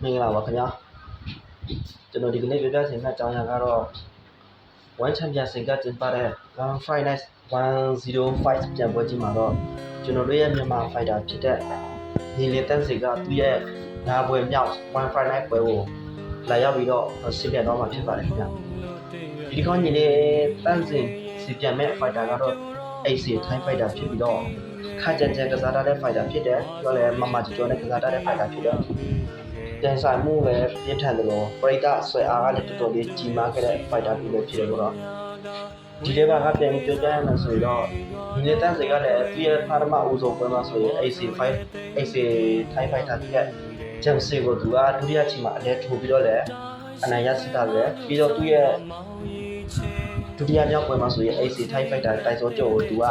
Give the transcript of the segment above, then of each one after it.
မင်္ဂလာပါခင်ဗျာကျွန်တော်ဒီကနေ့ပြောပြချင်တဲ့အကြောင်းအရာကတော့ One Championship ကကျင်းပတဲ့ One Fight Night 105ပြန်ပွဲကြီးမှာတော့ကျွန်တော်တို့ရဲ့မြန်မာ fighter ဖြစ်တဲ့ညီလေးတန်းစီကသူ့ရဲ့ငါးပွဲမြောက် One Fight Night ပွဲကိုလာရောက်ပြီးတော့ဆင်ပြတော့မှာဖြစ်ပါတယ်ခင်ဗျာဒီခေါင်းညီလေးတန်းစီစီပြန်မဲ့ fighter ကတော့ AC Thai fighter ဖြစ်ပြီးတော့ခါကြံကြံကစားတဲ့ fighter ဖြစ်တယ်ပြောလဲမမကျော်နဲ့ကစားတဲ့ fighter ဖြစ်တယ်တင်ဆိုင်မှုလည်းပြင်းထန်တယ်လို့ပရိသတ်ဆွဲအားကလည်းတော်တော်လေးကြီးမားခဲ့တဲ့ fighter ဖြစ်လို့ဖြစ်တယ်လို့တော့ဒီလေးပါကပြန်ပြီးပြောကြရမယ်ဆိုတော့ဒီနေ့တန်းစီကလည်းသူ့ရဲ့ပထမဦးဆုံးပွဲမှာဆိုရင် AC Thai fighter ဖြစ်တဲ့ James ကိုသူကဒုတိယချိန်မှာအလဲထိုးပြီးတော့လည်းအနိုင်ရရှိတာပဲပြီးတော့သူ့ရဲ့ဒုတိယမြောက်ပွဲမှာဆိုရင် AC Thai fighter တိုက်စိုးကျော်ကိုသူက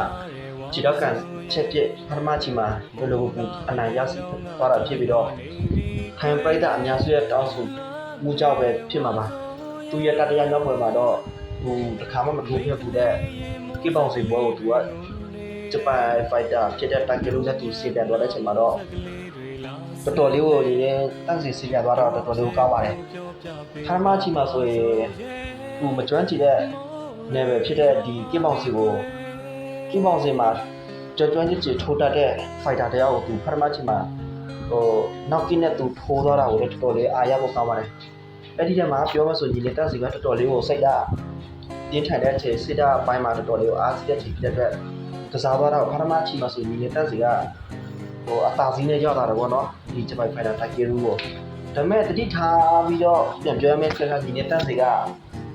ခြေတော့ကန်ချက်ပြပထမချိန်မှာဘယ်လိုအနိုင်ရရှိသွားတာဖြစ်ပြီးတော့ခံပရိသတ်အများစုရဲ့တောင်းဆိုမှုကြောင့်ပဲဖြစ်မှာပါသူရဲ့တတိယမြောက်ပွဲမှာတော့တစ်ခါမှမထိုးပြဘူးတဲ့ကိပောင်စီဘောကိုသူကဂျပန်ဖိုက်တာဖြစ်တဲ့တိုင်ကလူနဲ့သူစီပြန်သွားတဲ့အချိန်မှာတော့တော်တော်လေးကိုရင်းတန်းစီစီပြန်သွားတော့တော်တော်လေးကောင်းပါတယ်ခါမှချိန်မှာဆိုရင်သူမကျွမ်းကျင်တဲ့ level ဖြစ်တဲ့ဒီကိပောင်စီကိုကိပောင်စီမှာကျွမ်းကျင်ထိုးတတ်တဲ့ fighter တယောက်ကိုသူပထမချိန်မှာနောက်ကင်းနဲ့သူထိုးသွားတာကိုလည်းတော်တော်လေးအားရဖို့ကောင်းပါတယ်အဲ့ဒီထဲမှာပြောမှဆိုညီလေးတက်စီကတော်တော်လေးကိုစိတ်ဓာတ်ပြင်းထန်တဲ့အချိန်စိတ်ဓာတ်အပိုင်းမှာတော်တော်လေးကိုအားစီတဲ့အချိန်ဖြစ်တဲ့အတွက်ကစားသွားတာကိုပထမချိန်မှာဆိုညီလေးတက်စီကအသာစီးနဲ့ရောက်လာတယ်ပေါ့နော်ဒီဂျပန်ဖိုင်တာတိုက်ကီရူကိုဒါပေမဲ့တတိထားပြီးတော့ပြန်ပြောရမယ့်ဖြစ်ကညီလေးတက်စီက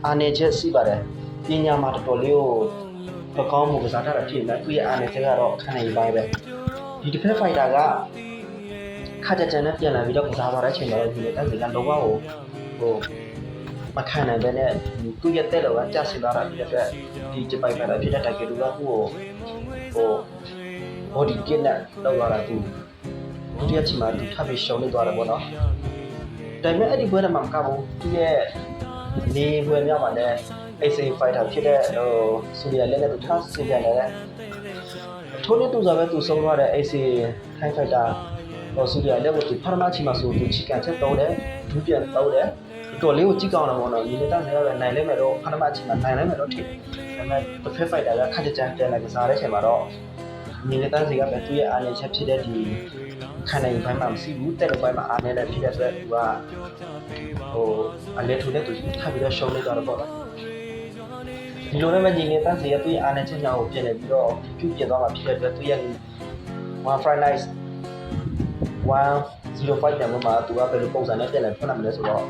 အာနေချက်ရှိပါတယ်ပညာမှာတော်တော်လေးကိုကောင်းမှုကစားတတ်တာဖြစ်နေတယ်သူရဲ့အာနေချက်ကတော့ခံနိုင်ပိုင်းပဲဒီတစ်ဖက်ဖိုင်တာကခါကြကြနဲ့ပြန်လာပြီးတော့ကစားသွားတဲ့အချိန်မှာဒီတက်စီကလုံးဝမခံနိုင်တဲ့သူ့ရဲ့တဲ့လောကကြာစင်လာတာဖြစ်တဲ့ဒီဂျပန်ဖိုင်တာဖြစ်တဲ့တိုက်ကီရူကသူ့ကိုbody kit နဲ့လောက်လာတာသူဒုတိယချိန်မှာသူထပ်ပြီးရှုံးနေသွားတယ်ပေါ့နော်ဒါပေမဲ့အဲ့ဒီပွဲမှာမကဘူးသူရဲ့နေပွဲမြောက်မှာလည်း AC fighter ဖြစ်တဲ့ဆူလီယာလက်နဲ့သူထပ်ဆင်ပြန်တယ်ထိုးနေသူစားပဲသူဆုံးသွားတဲ့ AC Thai fighter ဆူလီယာလက်ကိုသူပထမချိန်မှာဆိုသူချီကန်ချက်တုံးတယ်ဒုတိယတုံးတယ်တော်လေးကိုကြည့်ကောင်းတယ်ပေါ့နော်ဒီလက်တက်နေရပဲနိုင်လိမ့်မယ်တော့ပထမချိန်မှာနိုင်လိမ့်မယ်တော့ထင်ဒါပေမဲ့တစ်ဖက် fighter ကခက်ကြကြပြန်လာကစားတဲ့ချိန်မှာတော့ညီလေးတန်းစီကပဲသူ့ရဲ့အားနည်းချက်ဖြစ်တဲ့ဒီခံနိုင်ပိုင်းမှာမရှိဘူးတက်တဲ့ပိုင်းမှာအားနည်းတဲ့ဖြစ်တဲ့အတွက်သူကအလဲထိုးနဲ့သူထပ်ပြီးတော့ရှုံးနေတော့ပေါ့နော်ဒီလိုနဲ့ညီလေးတန်းစီကသူ့ရဲ့အားနည်းချက်ကြောင့်ပြင်နေပြီးတော့ပြုပြင်သွားမှာဖြစ်တဲ့အတွက်သူ့ရဲ့ One Friday Night 105ပြန်မှာသူကဘယ်လိုပုံစံနဲ့ပြန်လဲဖွင့်လာမလဲဆိုတော့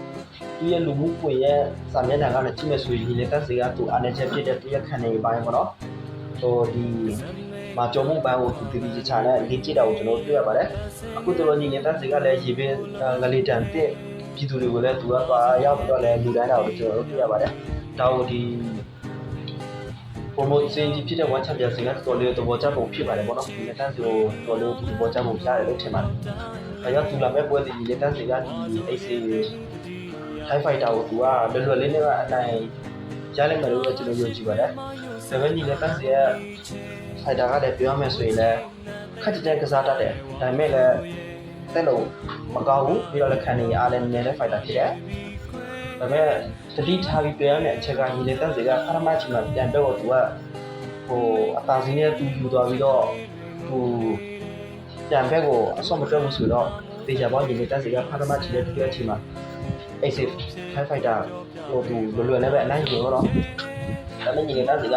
သူ့ရဲ့လူမှုကွန်ရက်စာမျက်နှာကလည်းကြည့်မယ်ဆိုရင်ညီလေးတန်းစီကသူအားနည်းချက်ဖြစ်တဲ့သူ့ရဲ့ခံနိုင်ပိုင်းပေါ့နော်ဒီမှာကြုံမှုပိုင်းကိုသူတည်တည်ချာနဲ့လေ့ကျင့်တာကိုကျွန်တော်တွေ့ရပါတယ်အခုတော်ညီနေတဲ့စီကလည်းရေပင်ငလေးတန်တဲ့ပြည်သူတွေကိုလည်းသူကသွားရောက်ပြီးတော့လည်းလူတိုင်းတာကိုကျွန်တော်တို့တွေ့ရပါတယ်ဒါကိုဒီ promotion ကြီးဖြစ်တဲ့ One Championship ကတော်လေးသဘောကျပုံဖြစ်ပါတယ်ပေါ့နော်ဒီနေတဲ့စီကိုတော်လေးသဘောကျပုံရတယ်လို့ထင်ပါတယ်ဒါကြောင့်သူလာမဲ့ပွဲစီနေတဲ့စီကဒီ AC Thai fighter ကိုသူကလွယ်လွယ်လေးနဲ့အနိုင်ရလိမ့်မယ်လို့ကျွန်တော်ယုံကြည်ပါတယ်ဒါပေမဲ့ညီနေတဲ့စီကဖိုက်တာကလည်းပြောရမယ်ဆိုရင်လည်းခက်ကြတဲ့ကစားတတ်တယ်ဒါပေမဲ့လည်းတက်လို့မကောင်းဘူးပြီးတော့လည်းခံနေအားလည်းနည်းနည်းဖိုက်တာဖြစ်တယ်ဒါပေမဲ့တတိထားပြီးပြောရမယ့်အချက်ကညီလေးတက်စီကပထမချိန်မှာပြန်တော့သူကအသာစီးနဲ့သူယူသွားပြီးတော့ပြန်ဘက်ကိုအဆော့မတွက်ဘူးဆိုတော့တေချာပေါင်းညီလေးတက်စီကပထမချိန်နဲ့ဒုတိယချိန်မှာ AC Thai fighter သူလွယ်လွယ်နဲ့ပဲအနိုင်ယူတော့ဒါပေမဲ့ညီလေးတက်စီက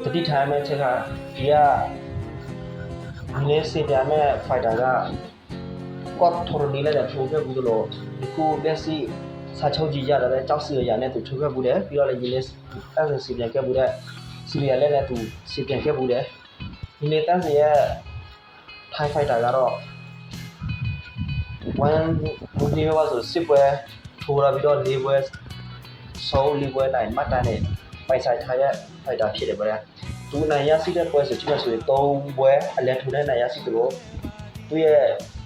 တတိထားမဲ့ချက်ကဒီအနေစီပြမဲ့ fighter ကကော့ထိုနီလည်းထိုးခဲ့ဘူးလို့ဒီကိုလက်စီစာချုပ်ကြီးရတယ်ကြောက်စီရနဲ့သူထိုးခဲ့ဘူးတယ်ပြီးတော့လည်းညီလေးအဲ့စီပြန်ခဲ့ဘူးတဲ့စီရီယလည်းသူစီပြန်ခဲ့ဘူးတယ်ညီလေးတန်းစီရဲ့ Thai fighter ကတော့1ဒီဘောဆိုစစ်ပွဲထိုးလာပြီးတော့၄ပွဲဆောင်း၄ပွဲနိုင်မှတ်တမ်းနဲ့ပိုင်ဆိုင်ထားရဲ့ fighter ဖြစ်တယ်ဗျာသူနိုင်ရရှိတဲ့ပွဲဆိုကြည့်မယ်ဆိုရင်3ပွဲအလဲထိုးတဲ့နိုင်ရရှိတယ်လို့သူရဲ့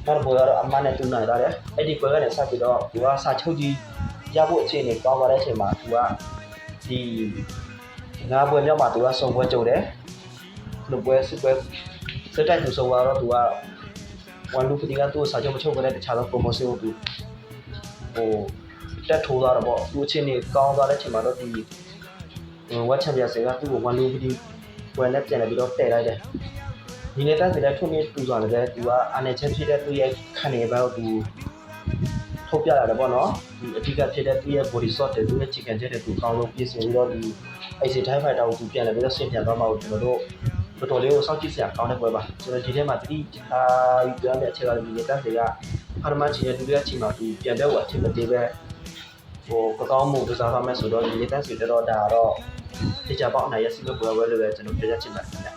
နောက်ပွဲကတော့အမှန်နဲ့သူနိုင်တာတယ်အဲ့ဒီပွဲကနေစပြီးတော့သူကစာချုပ်ကြီးရဖို့အခြေအနေကောင်းသွားတဲ့အချိန်မှာသူကဒီ9ပွဲမြောက်မှာသူကစုံပွဲကြုံတယ်လူပွဲစစ်ပွဲစက်တိုက်သူစုံသွားတော့သူက ဝန်လူပတိကသူ့စာချုပ်မချုပ်ခဲ့တဲ့တခြားသော promotion ကိုသူဟိုတက်ထိုးသွားတော့ပေါ့သူအချင်းနေကောင်းသွားတဲ့အချိန်မှာတော့ဒီဝက်ချန်ပီယံစင်ကသူ့ကိုဝန်လူပတိပွဲနဲ့ပြန်လာပြီးတော့တည်လိုက်တယ်ဒီနေ့တက်စီတဲ့ထုံးနေတူသွားတယ်သူကအာနယ်ချက်ဖြစ်တဲ့သူ့ရဲ့ခံနေဘက်ကိုသူထုတ်ပြရတယ်ပေါ့နော်ဒီအဓိကဖြစ်တဲ့သူ့ရဲ့ body shot တွေသူ့ရဲ့ chicken ချက်တွေသူကောင်းလို့ပြင်ဆင်ပြီးတော့ဒီ AC Thai Fighter ကိုသူပြန်လာပြီးတော့ဆင်ပြန်သွားမှာကိုကျွန်တော်တို့တော်တော်လေးကိုစောင့်ကြည့်စရာကောင်းတဲ့ပွဲပါကျွန်တော်ဒီထဲမှာတတိယူပြရမယ့်အခြေခံဒီနေ့တက်စီကအာရမချီရဲ့ဒုတိယချီမှာသူပြန်တဲ့ဟိုအထင်မသေးပဲဟိုကောင်းမှုကစားသွားမယ်ဆိုတော့ဒီနေ့တက်စီတော့ဒါတော့ဒီကြပေါ့အနိုင်ရစီမဲ့ပွဲလို့ပဲကျွန်တော်ပြောချင်ပါတယ်